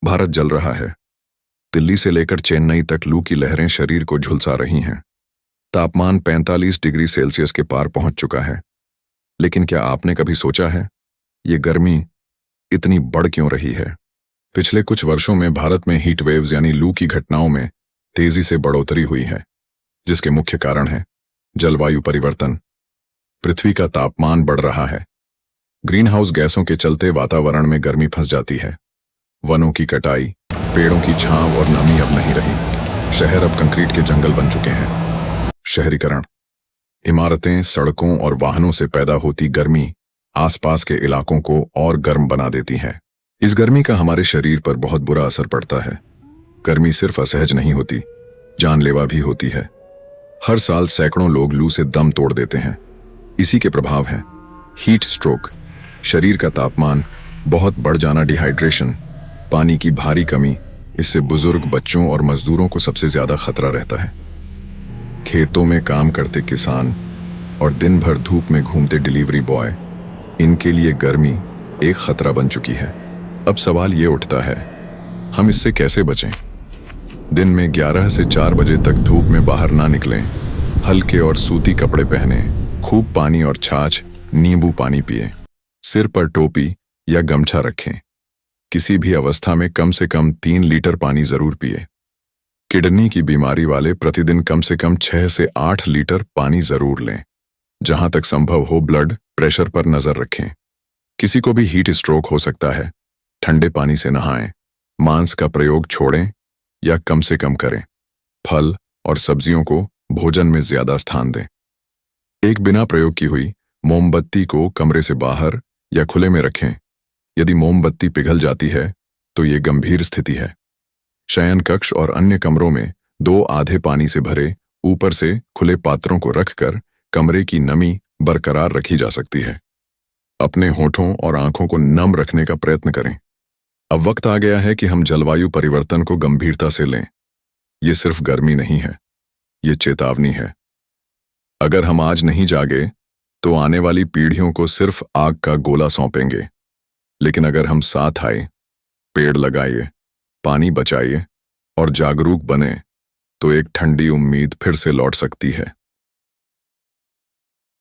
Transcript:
भारत जल रहा है। दिल्ली से लेकर चेन्नई तक लू की लहरें शरीर को झुलसा रही हैं। तापमान 45 डिग्री सेल्सियस के पार पहुंच चुका है। लेकिन क्या आपने कभी सोचा है, ये गर्मी इतनी बढ़ क्यों रही है? पिछले कुछ वर्षों में भारत में हीट वेव्स यानी लू की घटनाओं में तेजी से बढ़ोतरी हुई है, जिसके मुख्य कारण है जलवायु परिवर्तन। पृथ्वी का तापमान बढ़ रहा है। ग्रीन हाउस गैसों के चलते वातावरण में गर्मी फंस जाती है। वनों की कटाई, पेड़ों की छांव और नमी अब नहीं रही। शहर अब कंक्रीट के जंगल बन चुके हैं। शहरीकरण, इमारतें, सड़कों और वाहनों से पैदा होती गर्मी आसपास के इलाकों को और गर्म बना देती है। इस गर्मी का हमारे शरीर पर बहुत बुरा असर पड़ता है। गर्मी सिर्फ असहज नहीं होती, जानलेवा भी होती है। हर साल सैकड़ों लोग लू से दम तोड़ देते हैं। इसी के प्रभाव हैं हीट स्ट्रोक, शरीर का तापमान बहुत बढ़ जाना, डिहाइड्रेशन, पानी की भारी कमी। इससे बुजुर्ग, बच्चों और मजदूरों को सबसे ज्यादा खतरा रहता है। खेतों में काम करते किसान और दिन भर धूप में घूमते डिलीवरी बॉय, इनके लिए गर्मी एक खतरा बन चुकी है। अब सवाल ये उठता है, हम इससे कैसे बचें? दिन में 11 से 4 बजे तक धूप में बाहर ना निकलें। हल्के और सूती कपड़े पहने, खूब पानी और छाछ, नींबू पानी पिए। सिर पर टोपी या गमछा रखें। किसी भी अवस्था में कम से कम 3 लीटर पानी जरूर पिए। किडनी की बीमारी वाले प्रतिदिन कम से कम 6 से 8 लीटर पानी जरूर लें। जहां तक संभव हो ब्लड प्रेशर पर नजर रखें। किसी को भी हीट स्ट्रोक हो सकता है। ठंडे पानी से नहाएं। मांस का प्रयोग छोड़ें या कम से कम करें। फल और सब्जियों को भोजन में ज्यादा स्थान दें। एक बिना प्रयोग की हुई मोमबत्ती को कमरे से बाहर या खुले में रखें। यदि मोमबत्ती पिघल जाती है तो ये गंभीर स्थिति है। शयन कक्ष और अन्य कमरों में 2 आधे पानी से भरे ऊपर से खुले पात्रों को रखकर कमरे की नमी बरकरार रखी जा सकती है। अपने होठों और आंखों को नम रखने का प्रयत्न करें। अब वक्त आ गया है कि हम जलवायु परिवर्तन को गंभीरता से लें। ये सिर्फ गर्मी नहीं है, ये चेतावनी है। अगर हम आज नहीं जागे तो आने वाली पीढ़ियों को सिर्फ आग का गोला सौंपेंगे। लेकिन अगर हम साथ आए, पेड़ लगाइए, पानी बचाइए और जागरूक बने, तो एक ठंडी उम्मीद फिर से लौट सकती है।